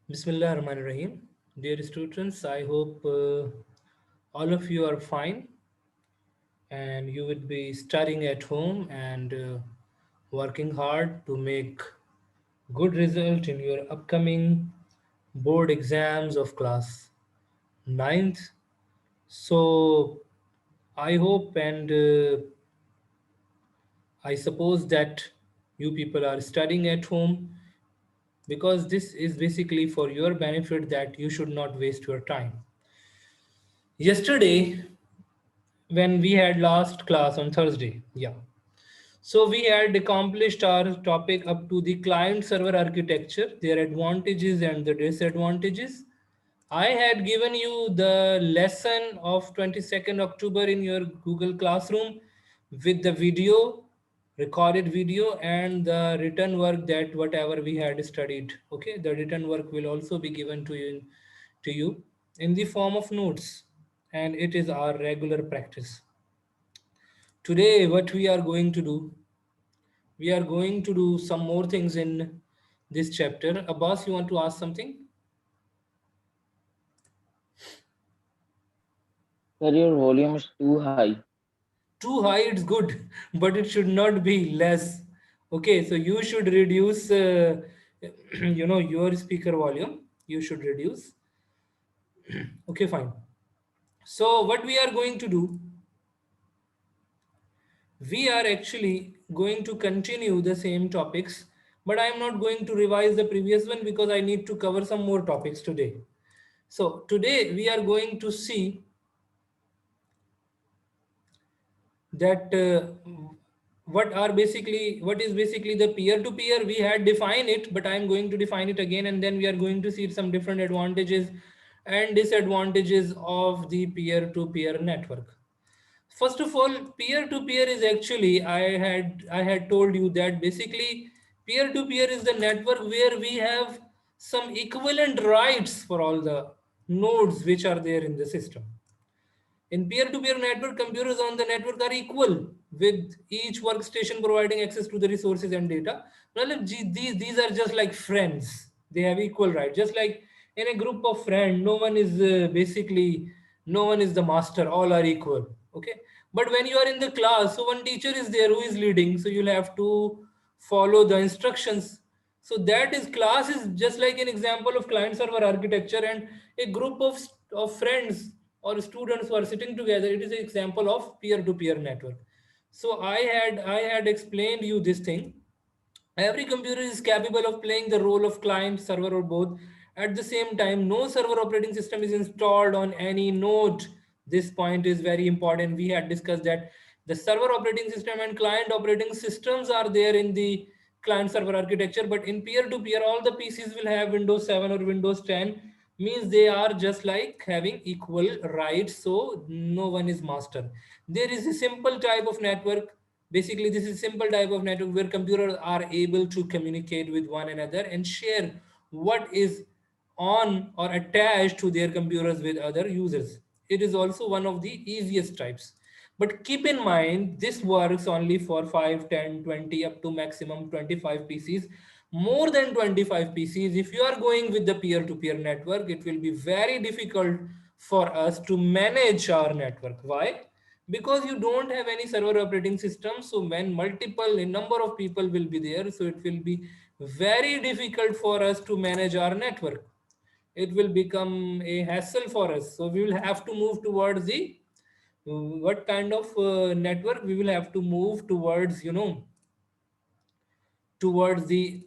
Bismillah Rahman Rahim. Dear students, I hope all of you are fine and you would be studying at home and working hard to make good result in your upcoming board exams of class ninth. So I hope and I suppose that you people are studying at home because this is basically for your benefit that you should not waste your time. Yesterday, when we had last class on Thursday, yeah. So we had accomplished our topic up to the client server architecture, their advantages and the disadvantages. I had given you the lesson of 22nd October in your Google Classroom with the video, recorded video, and the written work that whatever we had studied. Okay, the written work will also be given to you in the form of notes, and it is our regular practice. Today, what we are going to do some more things in this chapter. Abbas, you want to ask something? Sir, your volume is too high. Too high, it's good, but it should not be less. Okay, so you should reduce, your speaker volume. You should reduce. Okay, fine. So, what we are going to do, we are actually going to continue the same topics, but I am not going to revise the previous one because I need to cover some more topics today. So, today we are going to see that what is basically the peer to peer. We had defined it, but I am going to define it again, and then we are going to see some different advantages and disadvantages of the peer to peer network. First of all, peer to peer is actually, I had told you that basically peer to peer is the network where we have some equivalent rights for all the nodes which are there in the system. In peer-to-peer network, computers on the network are equal, with each workstation providing access to the resources and data. Well, these are just like friends. They have equal right. Just like in a group of friends, no one is the master. All are equal. Okay. But when you are in the class, so one teacher is there who is leading. So you'll have to follow the instructions. So that is class is just like an example of client server architecture, and a group of friends or students who are sitting together, it is an example of peer-to-peer network. So I had explained you this thing. Every computer is capable of playing the role of client, server, or both. At the same time, no server operating system is installed on any node. This point is very important. We had discussed that the server operating system and client operating systems are there in the client server architecture, but in peer to peer, all the PCs will have Windows 7 or Windows 10, means they are just like having equal rights. So no one is master. There is a simple type of network. Basically, this is simple type of network where computers are able to communicate with one another and share what is on or attached to their computers with other users. It is also one of the easiest types. But keep in mind, this works only for 5, 10, 20, up to maximum 25 PCs. More than 25 PCs, if you are going with the peer-to-peer network, it will be very difficult for us to manage our network. Why? Because you don't have any server operating system. So when multiple a number of people will be there, so it will be very difficult for us to manage our network. It will become a hassle for us. So we will have to move towards the what kind of network we will have to move towards, towards the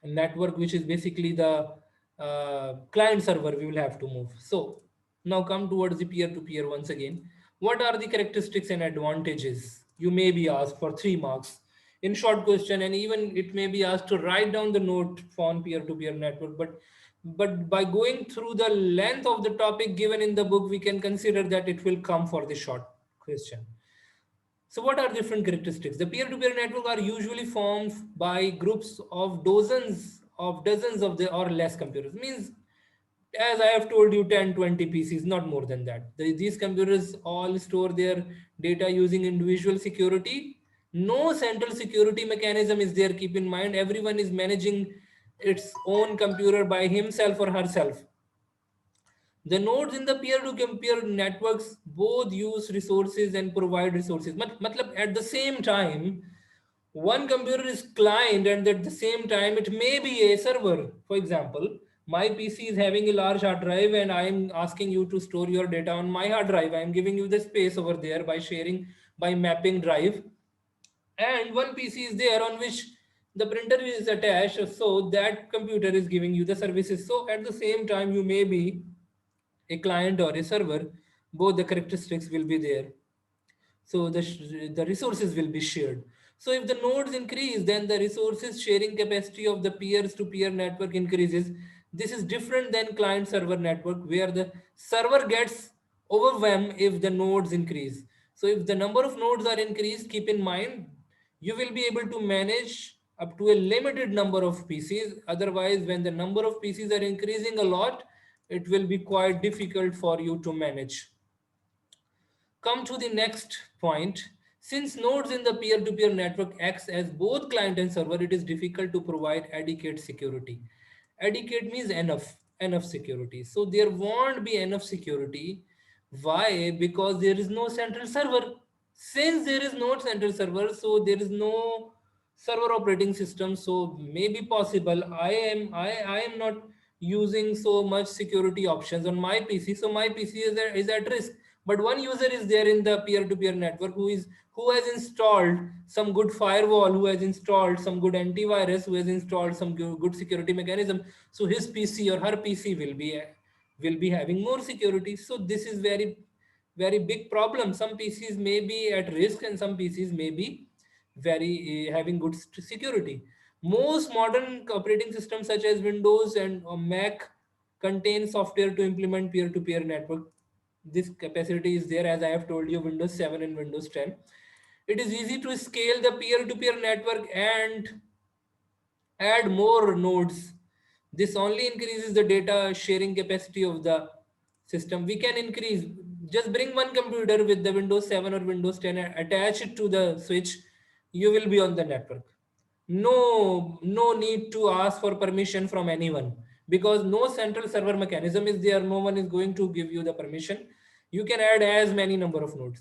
network which is basically the client server. We will have to move. So now come towards the peer to peer once again. What are the characteristics and advantages? You may be asked for 3 marks in short question, and even it may be asked to write down the note on peer to peer network. But by going through the length of the topic given in the book, we can consider that it will come for the short question. So what are different characteristics? The peer-to-peer network are usually formed by groups of dozens of the or less computers. Means, as I have told you, 10, 20 PCs, not more than that. These computers all store their data using individual security. No central security mechanism is there. Keep in mind, everyone is managing. its own computer by himself or herself. The nodes in the peer-to-peer networks both use resources and provide resources. Matlab at the same time, one computer is client and at the same time it may be a server. For example, my PC is having a large hard drive and I am asking you to store your data on my hard drive. I am giving you the space over there by sharing, by mapping drive, and one PC is there on which the printer is attached, so that computer is giving you the services. So at the same time you may be a client or a server, both the characteristics will be there. So the resources will be shared. So if the nodes increase, then the resources sharing capacity of the peers to peer network increases. This is different than client server network where the server gets overwhelmed if the nodes increase. So if the number of nodes are increased, keep in mind you will be able to manage up to a limited number of PCs. Otherwise, when the number of PCs are increasing a lot, it will be quite difficult for you to manage. Come to the next point. Since nodes in the peer-to-peer network acts as both client and server, it is difficult to provide adequate security. Adequate means enough security. So there won't be enough security. Why? Because there is no central server. Since there is no central server, so there is no server operating system. So maybe possible. I am not using so much security options on my PC. So my PC is at risk, but one user is there in the peer-to-peer network who has installed some good firewall, who has installed some good antivirus, who has installed some good security mechanism. So his PC or her PC will be having more security. So this is very big problem. Some PCs may be at risk and some PCs may be very having good security. Most modern operating systems such as Windows and Mac contain software to implement peer-to-peer network. This capacity is there, as I have told you, Windows 7 and Windows 10. It is easy to scale the peer-to-peer network and add more nodes. This only increases the data sharing capacity of the system. We can increase, just bring one computer with the Windows 7 or Windows 10 and attach it to the switch, you will be on the network. No need to ask for permission from anyone, because no central server mechanism is there. No one is going to give you the permission. You can add as many number of nodes.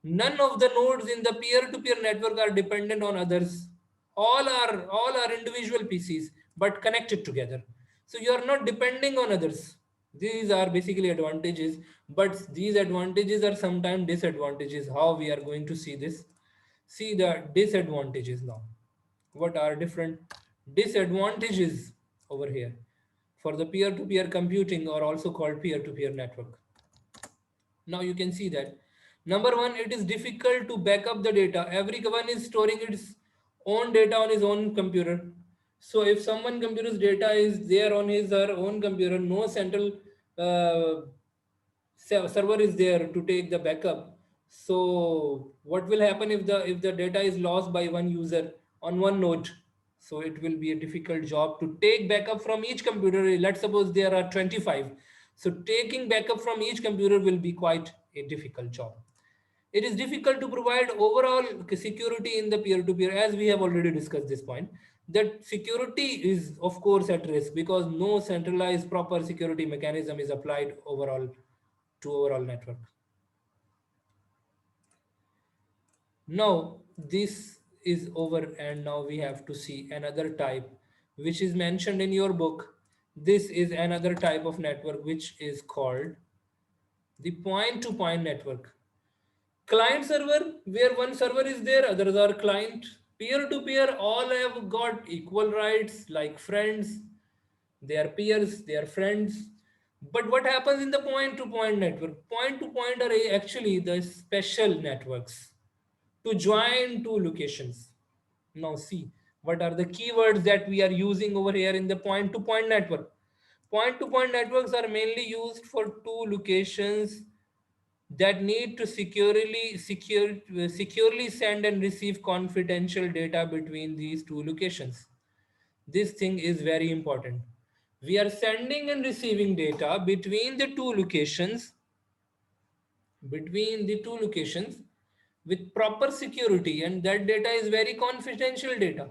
None of the nodes in the peer-to-peer network are dependent on others. All are individual PCs but connected together. So you are not depending on others. These are basically advantages, but these advantages are sometimes disadvantages. How we are going to see this? See the disadvantages now. What are different disadvantages over here for the peer-to-peer computing, or also called peer-to-peer network? Now you can see that number one, it is difficult to back up the data. Everyone is storing its own data on his own computer. So if someone computer's data is there on his or her own computer, no central uh, server is there to take the backup. So what will happen if the data is lost by one user on one node? So it will be a difficult job to take backup from each computer. Let's suppose there are 25. So taking backup from each computer will be quite a difficult job. It is difficult to provide overall security in the peer-to-peer, as we have already discussed this point. That security is of course at risk because no centralized proper security mechanism is applied overall to overall network. Now this is over, and now we have to see another type which is mentioned in your book. This is another type of network which is called the point-to-point network. Client server, where one server is there, others are client. Peer-to-peer, all have got equal rights like friends. They are peers, they are friends. But what happens in the point-to-point network? Point-to-point are actually the special networks to join two locations. Now see, what are the keywords that we are using over here in the point-to-point network? Point-to-point networks are mainly used for two locations that need to securely send and receive confidential data between these two locations. This thing is very important. We are sending and receiving data between the two locations with proper security, and that data is very confidential data.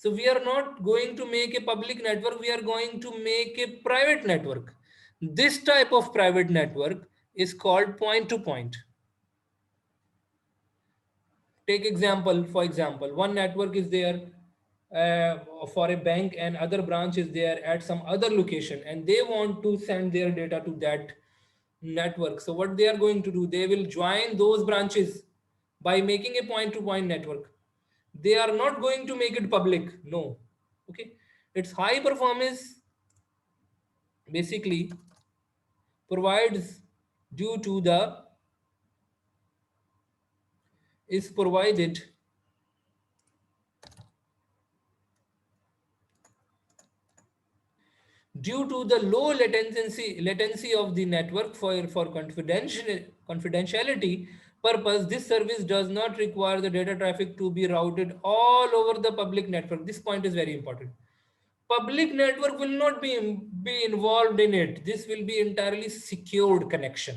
So we are not going to make a public network, we are going to make a private network. This type of private network is called point to point. Take example, for example, one network is there for a bank and other branch is there at some other location and they want to send their data to that network. So what they are going to do, they will join those branches by making a point to point network. They are not going to make it public, no. Okay, it's high performance basically provides due to the is provided due to the low latency of the network for confidentiality purpose. This service does not require the data traffic to be routed all over the public network. This point is very important. Public network will not be involved in it. This will be entirely secured connection.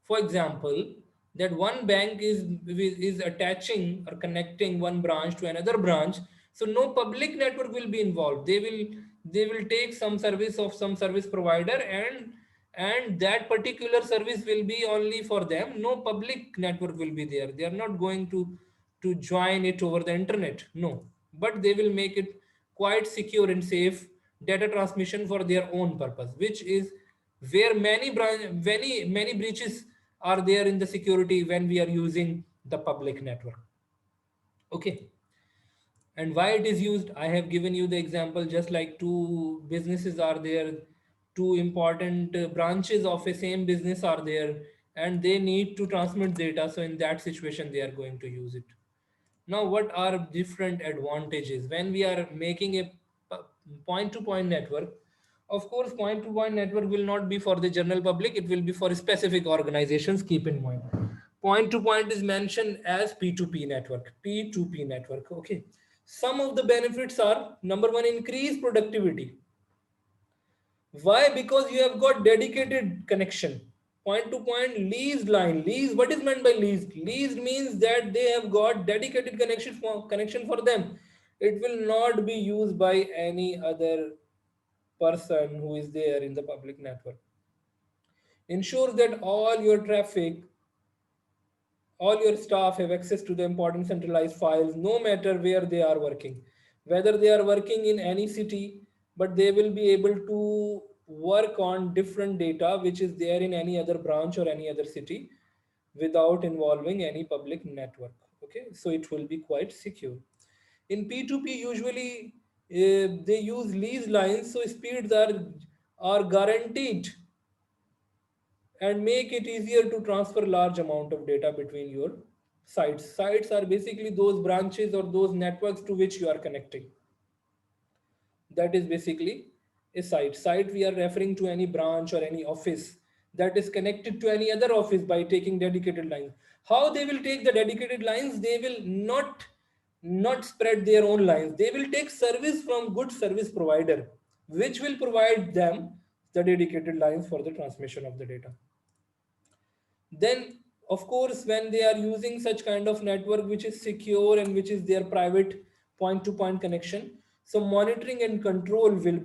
For example, that one bank is attaching or connecting one branch to another branch, so no public network will be involved. They will take some service of some service provider, and that particular service will be only for them. No public network will be there. They are not going to join it over the internet, no, but they will make it quite secure and safe data transmission for their own purpose, which is where many breaches are there in the security when we are using the public network. Okay, and why it is used, I have given you the example. Just like two businesses are there, two important branches of a same business are there, and they need to transmit data, so in that situation they are going to use it. Now, what are different advantages when we are making a point to point network? Of course, point to point network will not be for the general public, it will be for specific organizations. Keep in mind, point to point is mentioned as P2P network. P2P network. Okay. Some of the benefits are: number one, increase productivity. Why? Because you have got dedicated connection. Point to point leased line. Lease. What is meant by leased? Leased means that they have got dedicated connection for them. It will not be used by any other person who is there in the public network. Ensures that all your staff have access to the important centralized files, no matter where they are working. Whether they are working in any city, but they will be able to work on different data which is there in any other branch or any other city without involving any public network. Okay, so it will be quite secure. In P2P, usually they use lease lines, so speeds are guaranteed and make it easier to transfer large amount of data between your sites. Sites are basically those branches or those networks to which you are connecting. That is basically a site. Site, we are referring to any branch or any office that is connected to any other office by taking dedicated lines. How they will take the dedicated lines? They will not spread their own lines. They will take service from good service provider, which will provide them the dedicated lines for the transmission of the data. Then of course, when they are using such kind of network which is secure and which is their private point to point connection, so monitoring and control will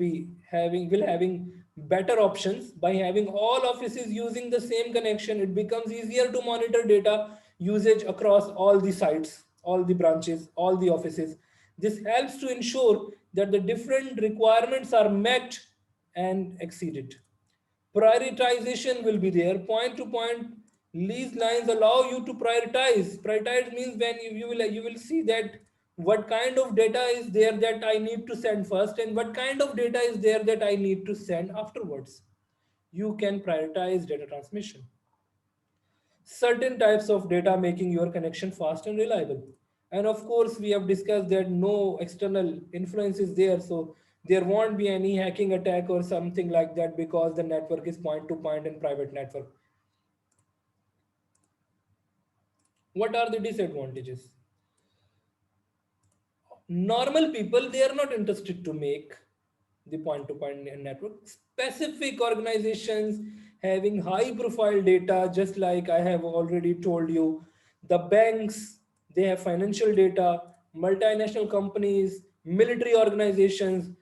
having better options. By having all offices using the same connection, it becomes easier to monitor data usage across all the sites, all the branches, all the offices. This helps to ensure that the different requirements are met and exceeded. Prioritization will be there. Point to point lease lines allow you to prioritize means when you will see that what kind of data is there that I need to send first and what kind of data is there that I need to send afterwards. You can prioritize data transmission. Certain types of data making your connection fast and reliable. And of course, we have discussed that no external influence is there, so there won't be any hacking attack or something like that because the network is point to point and private network. What are the disadvantages? Normal people, they are not interested to make the point to point network. Specific organizations having high profile data, just like I have already told you, the banks, they have financial data, multinational companies, military organizations,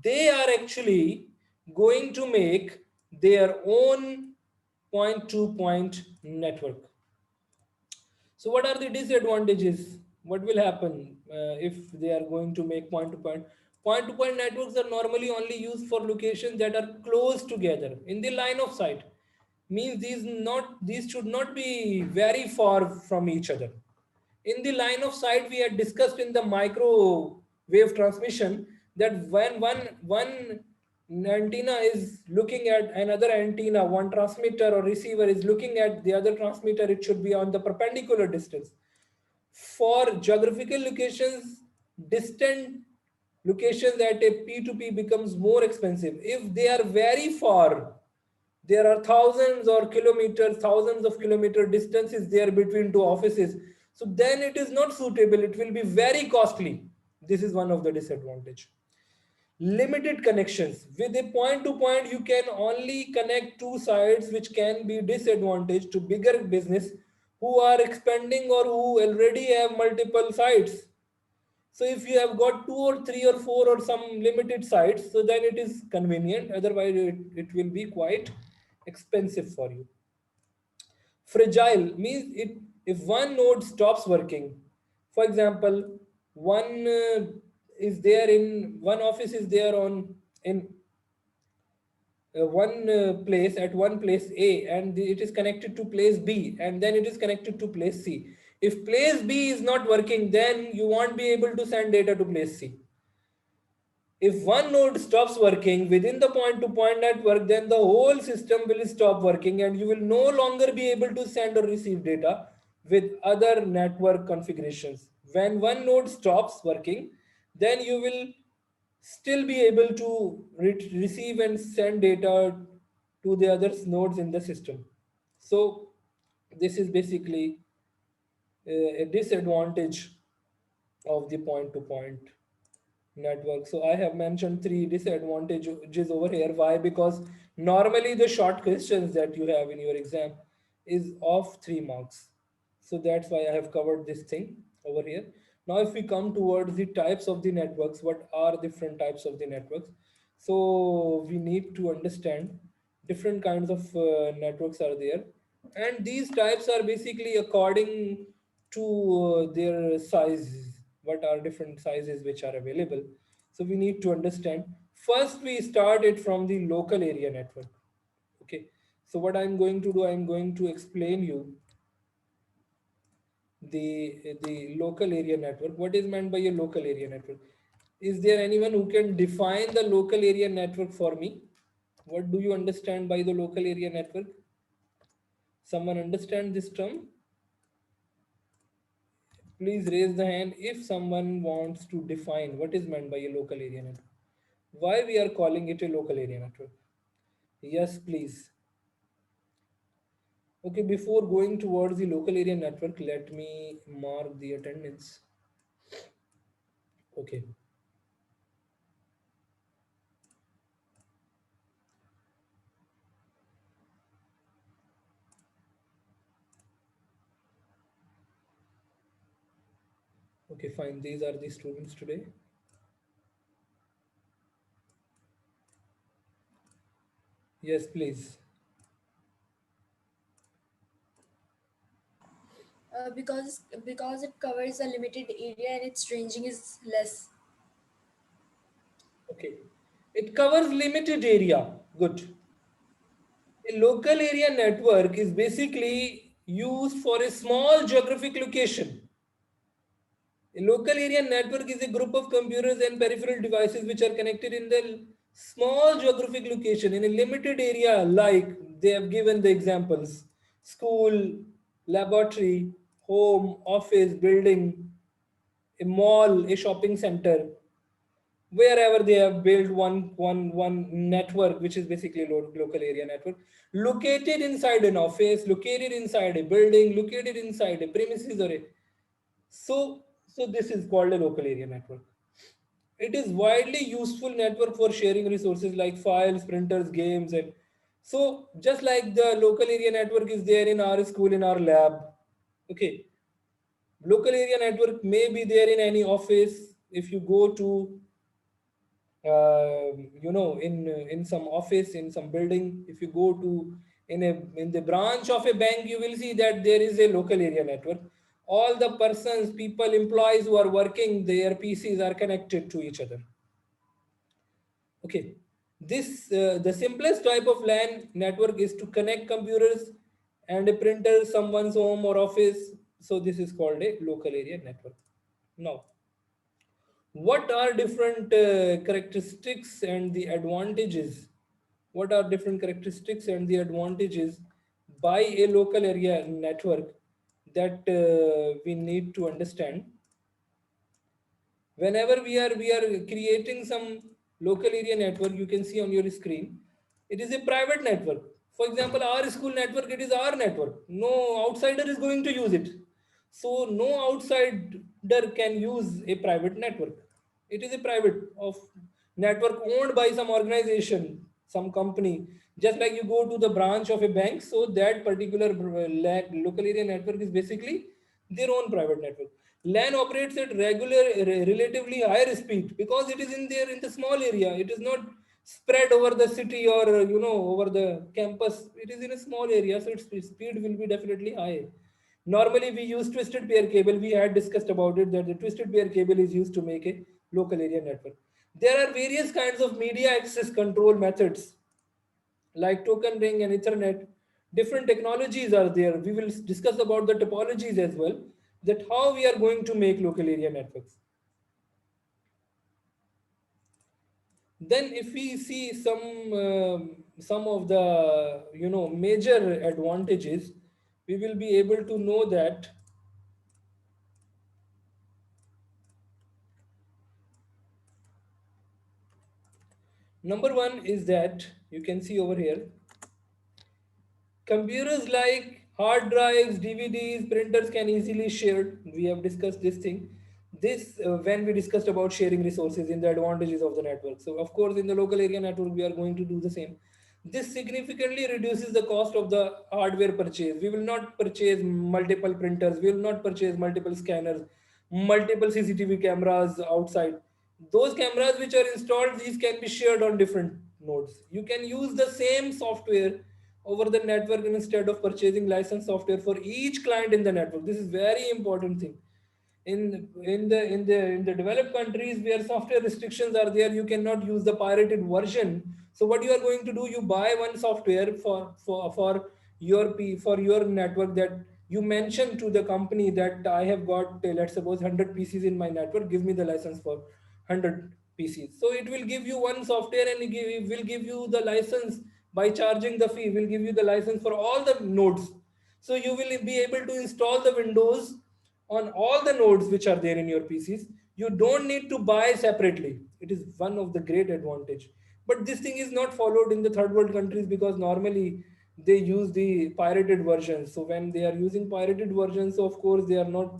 they are actually going to make their own point to point network. So, what are the disadvantages? What will happen if they are going to make point to point? Point to point networks are normally only used for locations that are close together in the line of sight. Means these should not be very far from each other. In the line of sight, we had discussed in the microwave transmission that when one antenna is looking at another antenna, one transmitter or receiver is looking at the other transmitter, it should be on the perpendicular distance. For geographical locations, distant locations at a P2P becomes more expensive. If they are very far, there are thousands of kilometer distances there between two offices. So then it is not suitable. It will be very costly. This is one of the disadvantage. Limited connections. With a point to point, you can only connect two sides, which can be disadvantage to bigger business who are expanding or who already have multiple sites. So if you have got two or three or four or some limited sites, so then it is convenient. Otherwise, it will be quite expensive for you. Fragile means it if one node stops working. For example, one is there in one office is there on in one place at one place A and it is connected to place B and then it is connected to place C. If place B is not working, then you won't be able to send data to place C. If one node stops working within the point to point network, then the whole system will stop working and you will no longer be able to send or receive data with other network configurations. When one node stops working, then you will still be able to receive and send data to the other nodes in the system. So, this is basically a disadvantage of the point to point network. So I have mentioned three disadvantages over here. Why? Because normally the short questions that you have in your exam is of 3 marks. So that's why I have covered this thing over here. Now, if we come towards the types of the networks, what are different types of the networks? So we need to understand different kinds of networks are there, and these types are basically according to their sizes. What are different sizes which are available? So we need to understand. First, we start it from the local area network. Okay. So what I'm going to do, I'm going to explain you the local area network. What is meant by a local area network? Is there anyone who can define the local area network for me? What do you understand by the local area network? Someone understand this term? Please raise the hand if someone wants to define what is meant by a local area network. Why we are calling it a local area network? Yes, please. Okay, before going towards the local area network, let me mark the attendance. Okay. Okay, fine. These are the students today. Yes, please. Because it covers a limited area and its ranging is less. Okay. It covers limited area. Good. A local area network is basically used for a small geographic location. A local area network is a group of computers and peripheral devices which are connected in the small geographic location in a limited area, like they have given the examples: school, laboratory, home, office, building, a mall, a shopping center, wherever they have built one network, which is basically a local area network, located inside an office, located inside a building, located inside a premises or a so this is called a local area network. It is widely useful network for sharing resources like files, printers, games, and so just like the local area network is there in our school, in our lab. Okay. Local area network may be there in any office. If you go to in some office, in some building, if you go to in the branch of a bank, you will see that there is a local area network. All the persons, people, employees who are working, their PCs are connected to each other. Okay, this the simplest type of LAN network is to connect computers and a printer someone's home or office. So this is called a local area network. Now, what are different characteristics and the advantages? What are different characteristics and the advantages by a local area network that we need to understand? Whenever we are creating some local area network, you can see on your screen, it is a private network. For example, our school network, it is our network, no outsider is going to use it. So no outsider can use a private network. It is a private of network owned by some organization, some company. Just like you go to the branch of a bank, so that particular local area network is basically their own private network. LAN operates at relatively higher speed because it is in there in the small area. It is not spread over the city or over the campus. It is in a small area, so its speed will be definitely high. Normally, we use twisted pair cable. We had discussed about it that the twisted pair cable is used to make a local area network. There are various kinds of media access control methods like token ring and Ethernet. Different technologies are there. We will discuss about the topologies as well, that how we are going to make local area networks. Then if we see some of the major advantages, we will be able to know that number one is that you can see over here, computers like hard drives, DVDs, printers can easily shared. We have discussed this thing. This when we discussed about sharing resources in the advantages of the network. So of course, in the local area network, we are going to do the same. This significantly reduces the cost of the hardware purchase. We will not purchase multiple printers. We will not purchase multiple scanners, multiple CCTV cameras outside. Those cameras which are installed, these can be shared on different nodes. You can use the same software over the network instead of purchasing licensed software for each client in the network. This is very important thing. In the developed countries where software restrictions are there, you cannot use the pirated version. So what you are going to do, you buy one software for your network, that you mention to the company that I have got let's suppose 100 PCs in my network, give me the license for 100 PCs. So it will give you one software and it will give you the license by charging the fee, will give you the license for all the nodes. So you will be able to install the Windows on all the nodes which are there in your PCs. You don't need to buy separately. It is one of the great advantage. But this thing is not followed in the third world countries because normally they use the pirated versions. So when they are using pirated versions, of course they are not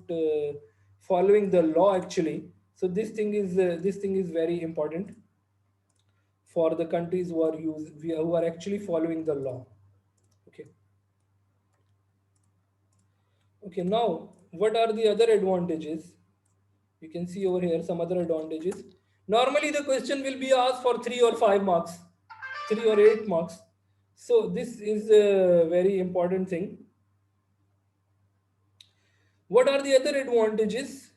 following the law actually. So this thing is very important for the countries who are actually following the law. Okay. Okay. Now, what are the other advantages? You can see over here some other advantages. Normally, the question will be asked for 3 or 5 marks, 3 or 8 marks. So this is a very important thing. What are the other advantages?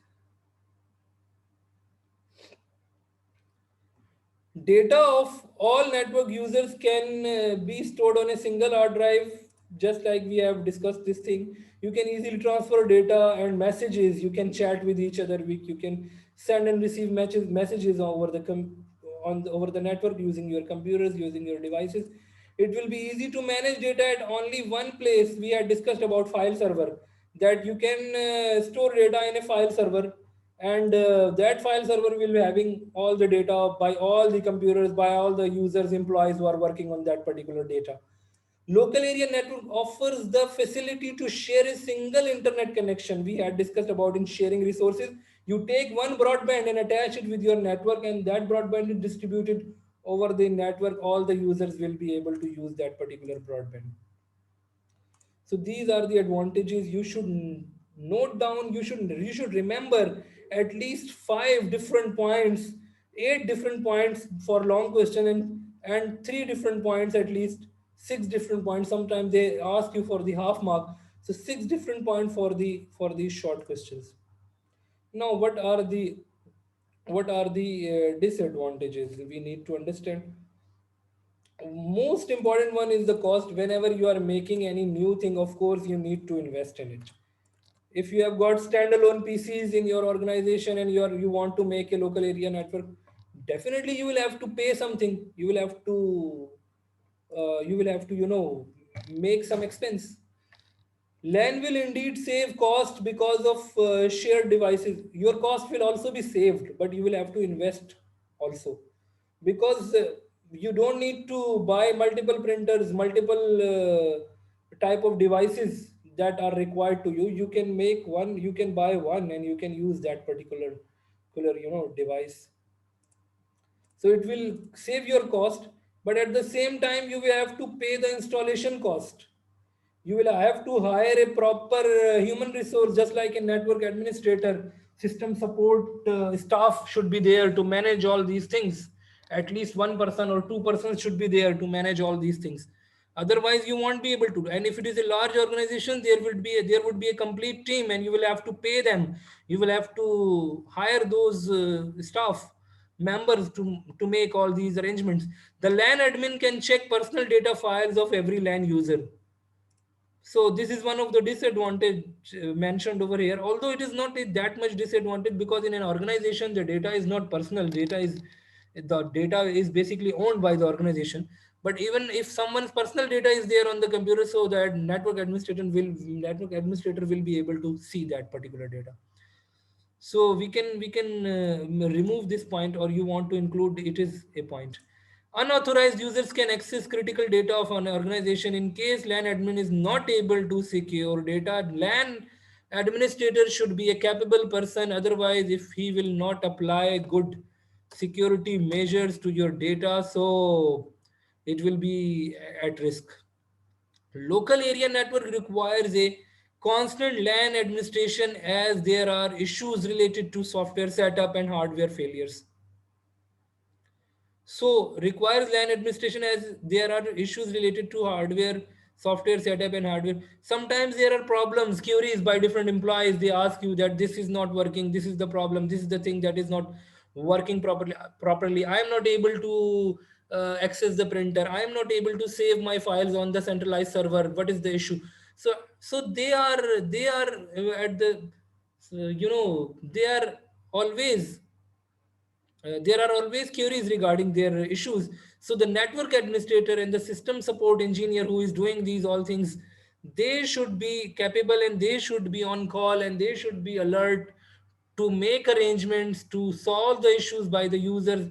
Data of all network users can be stored on a single hard drive, just like we have discussed this thing. You can easily transfer data and messages. You can chat with each other. You can send and receive messages over the network using your computers, using your devices. It will be easy to manage data at only one place. We had discussed about file server, that you can store data in a file server, and that file server will be having all the data by all the computers, by all the users, employees who are working on that particular data. Local area network offers the facility to share a single internet connection. We had discussed about in sharing resources. You take one broadband and attach it with your network, and that broadband is distributed over the network. All the users will be able to use that particular broadband. So these are the advantages you should Note down, you should remember at least 5 different points, 8 different points for long question, and 3 different points, at least 6 different points. Sometimes they ask you for the half mark, so 6 different points for the short questions. Now what are the disadvantages we need to understand? Most important one is the cost. Whenever you are making any new thing, of course you need to invest in it. If you have got standalone PCs in your organization and you want to make a local area network, definitely you will have to pay something. You will have to make some expense. LAN will indeed save cost because of shared devices. Your cost will also be saved, but you will have to invest also, because you don't need to buy multiple printers, multiple type of devices that are required to you. You can make one, you can buy one, and you can use that particular device. So it will save your cost, but at the same time you will have to pay the installation cost. You will have to hire a proper human resource, just like a network administrator. System support staff should be there to manage all these things. At least one person or two persons should be there to manage all these things. Otherwise you won't be able to. And if it is a large organization, there would be a complete team, and you will have to pay them. You will have to hire those staff members to make all these arrangements. The LAN admin can check personal data files of every LAN user. So this is one of the disadvantage mentioned over here. Although it is not that much disadvantage, because in an organization the data is not personal. The data is basically owned by the organization. But even if someone's personal data is there on the computer, so that network administrator will be able to see that particular data. So we can remove this point, or you want to include it is a point. Unauthorized users can access critical data of an organization. In case LAN admin is not able to secure data, LAN administrator should be a capable person. Otherwise, if he will not apply good security measures to your data, so it will be at risk. Local area network requires a constant LAN administration, as there are issues related to software setup and hardware failures. So requires LAN administration, as there are issues related to hardware, software setup and hardware. Sometimes there are problems, queries by different employees. They ask you that this is not working, this is the problem, this is the thing that is not working properly. I am not able to access the printer. I am not able to save my files on the centralized server. What is the issue? So they are at the they are always there are always queries regarding their issues. So the network administrator and the system support engineer who is doing these all things, they should be capable, and they should be on call, and they should be alert to make arrangements to solve the issues by the users.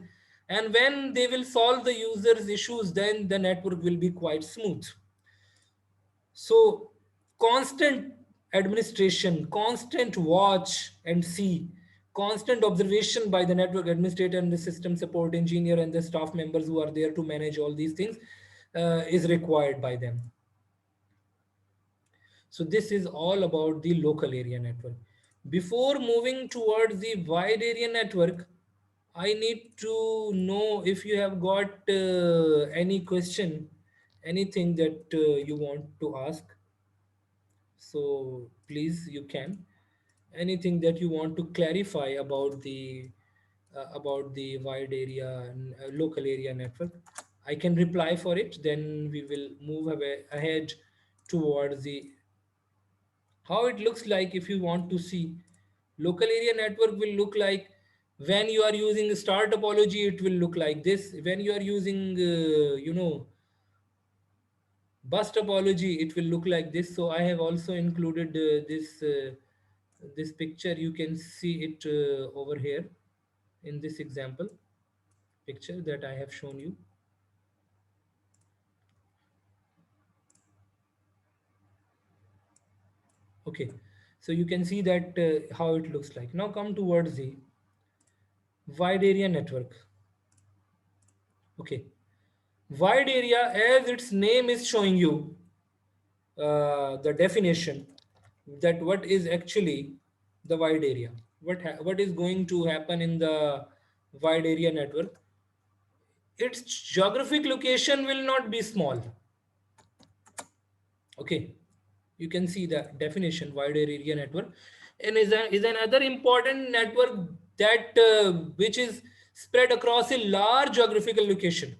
And when they will solve the users issues, then the network will be quite smooth. So constant administration, constant watch and see, constant observation by the network administrator and the system support engineer and the staff members who are there to manage all these things is required by them. So this is all about the local area network. Before moving towards the wide area network, I need to know if you have got any question, anything that you want to ask. So please, you can. Anything that you want to clarify about the wide area and local area network, I can reply for it. Then we will move ahead towards the how it looks like. If you want to see, local area network will look like, when you are using star topology, it will look like this. When you are using bus topology, it will look like this. So I have also included this picture. You can see it over here in this example picture that I have shown you. Okay, so you can see that how it looks like. Now come towards the wide area network. Okay, wide area, as its name is showing you, the definition, that what is actually the wide area, what is going to happen in the wide area network. Its geographic location will not be small. Okay, you can see the definition wide area network, and is another important network that which is spread across a large geographical location.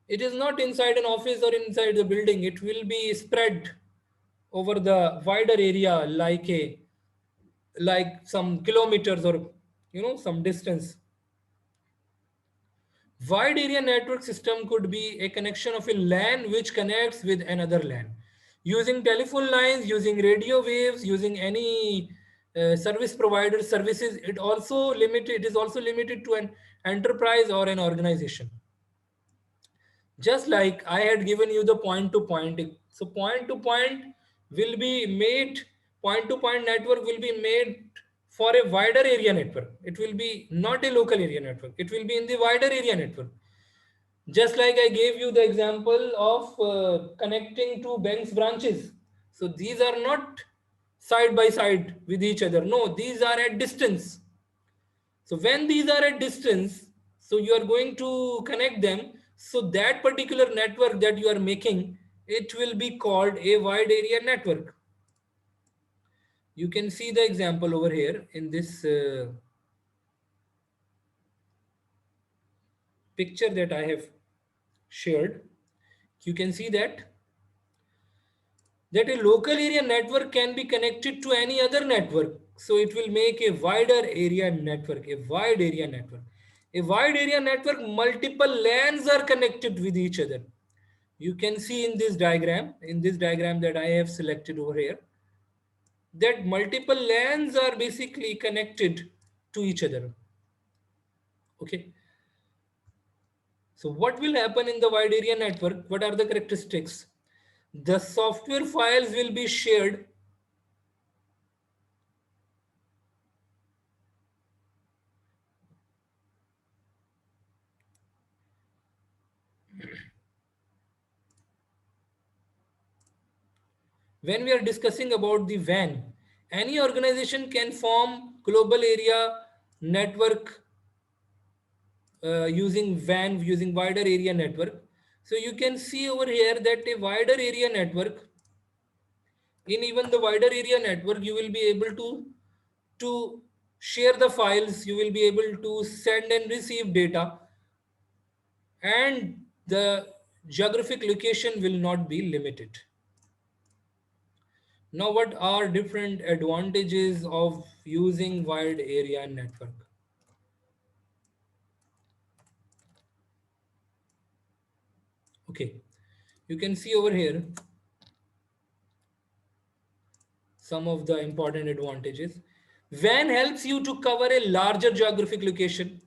It is not inside an office or inside the building. It will be spread over the wider area, like some kilometers, or some distance. Wide area network system could be a connection of a LAN which connects with another LAN using telephone lines, using radio waves, using any service provider services. It is also limited to an enterprise or an organization. Just like I had given you the point to point. So point to point will be made, point to point network will be made for a wider area network. It will be not a local area network. It will be in the wider area network. Just like I gave you the example of connecting two banks branches. So these are not side by side with each other. No, these are at distance. So when these are at distance, so you are going to connect them. So that particular network that you are making, it will be called a wide area network. You can see the example over here in this picture that I have shared. You can see that a local area network can be connected to any other network. So it will make a wider area network, a wide area network. A wide area network, multiple LANs are connected with each other. You can see in this diagram that I have selected over here, that multiple LANs are basically connected to each other. Okay. So what will happen in the wide area network? What are the characteristics? The software files will be shared. When we are discussing about the WAN, any organization can form global area network using WAN, using wider area network. So you can see over here that a wider area network, in even the wider area network, you will be able to share the files, you will be able to send and receive data, and the geographic location will not be limited. Now, what are different advantages of using wide area network? Okay, you can see over here some of the important advantages. WAN helps you to cover a larger geographic location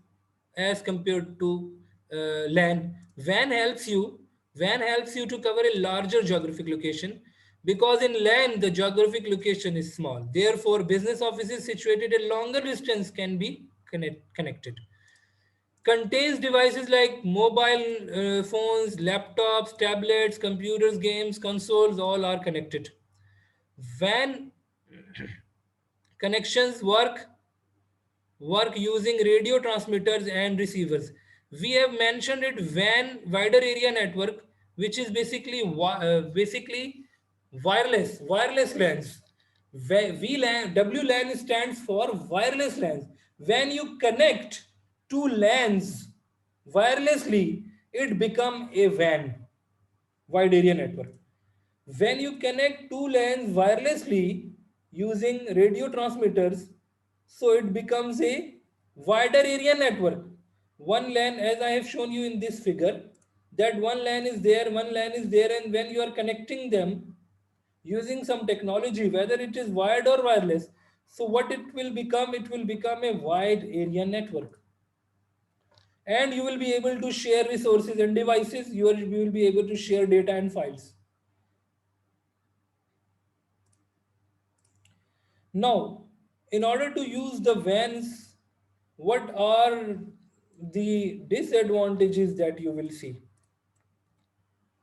as compared to LAN. WAN helps you. WAN helps you to cover a larger geographic location because in LAN the geographic location is small. Therefore, business offices situated at longer distance can be connected. Contains devices like mobile phones, laptops, tablets, computers, games, consoles, all are connected. WAN connections work using radio transmitters and receivers. We have mentioned it WAN, wider area network, which is basically wireless LANs. VLAN, WLAN stands for wireless LANs. When you connect two LANs wirelessly, it become a WAN, wide area network. When you connect two LANs wirelessly using radio transmitters, so it becomes a wider area network. One LAN, as I have shown you in this figure, that one LAN is there, one LAN is there, and when you are connecting them using some technology, whether it is wired or wireless, so what it will become? It will become a wide area network. And you will be able to share resources and devices, you will be able to share data and files. Now, in order to use the WANs, what are the disadvantages that you will see?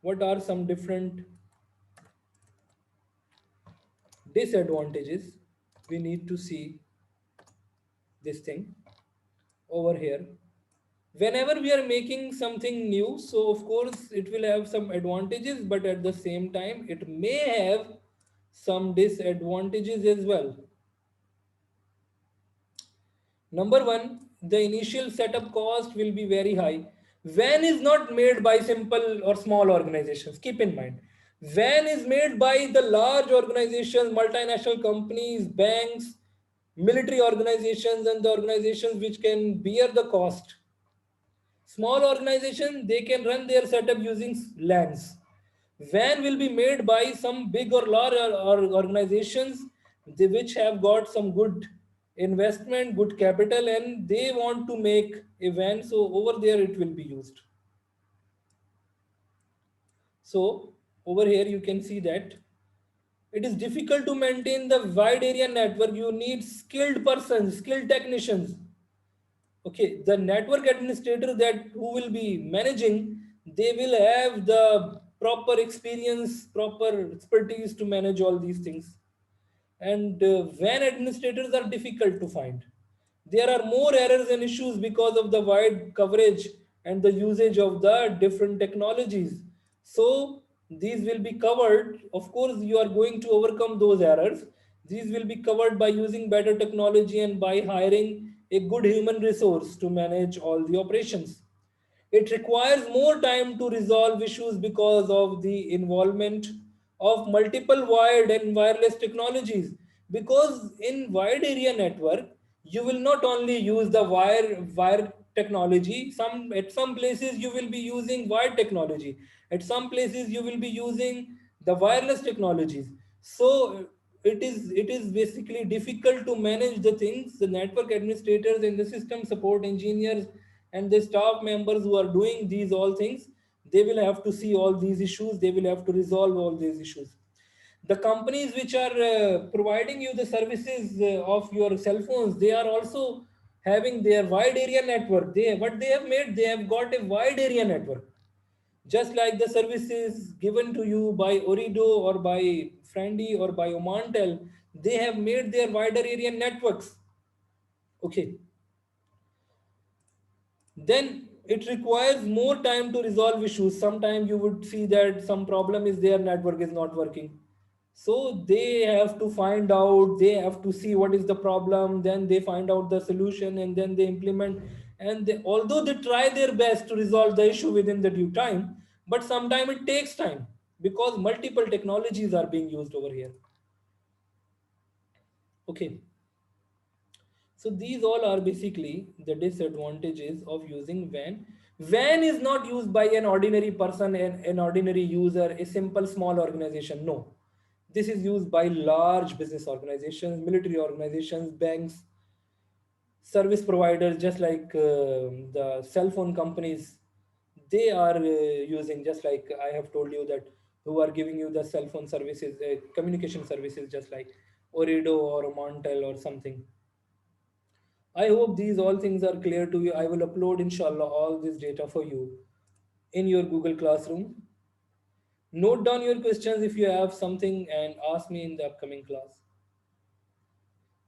What are some different disadvantages, we need to see this thing over here. Whenever we are making something new, so of course it will have some advantages, but at the same time it may have some disadvantages as well. Number one, the initial setup cost will be very high. Van is not made by simple or small organizations. Keep in mind, van is made by the large organizations, multinational companies, banks, military organizations, and the organizations which can bear the cost. Small organization, they can run their setup using lands. Van will be made by some big or large organizations which have got some good investment, good capital, and they want to make a van. So over there it will be used. So over here you can see that it is difficult to maintain the wide area network. You need skilled persons, skilled technicians. Okay, the network administrator that who will be managing, they will have the proper experience, proper expertise to manage all these things. And van administrators are difficult to find. There are more errors and issues because of the wide coverage and the usage of the different technologies. So these will be covered. Of course, you are going to overcome those errors. These will be covered by using better technology and by hiring a good human resource to manage all the operations. It requires more time to resolve issues because of the involvement of multiple wired and wireless technologies. Because in wide area network, you will not only use the wire technology. At some places you will be using wired technology. At some places you will be using the wireless technologies. So it is basically difficult to manage the things. The network administrators and the system support engineers and the staff members who are doing these all things, they will have to see all these issues, they will have to resolve all these issues. The companies which are providing you the services of your cell phones, they are also having their wide area network. They what they have made, they have got a wide area network, just like the services given to you by Orido or by Friendly or by Omantel. They have made their wider area networks. Okay, then it requires more time to resolve issues. Sometimes you would see that some problem is there, network is not working. So they have to find out, they have to see what is the problem, then they find out the solution and then they implement. And although they try their best to resolve the issue within the due time, but sometimes it takes time because multiple technologies are being used over here. Okay. So these all are basically the disadvantages of using van. Van is not used by an ordinary person, an ordinary user, a simple small organization. No. This is used by large business organizations, military organizations, banks, service providers, just like the cell phone companies. They are using, just like I have told you, that who are giving you the cell phone services, communication services, just like Orido or Montel or something. I hope these all things are clear to you. I will upload, inshallah, all this data for you in your Google Classroom. Note down your questions if you have something and ask me in the upcoming class.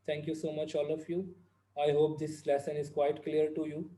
Thank you so much, all of you. I hope this lesson is quite clear to you.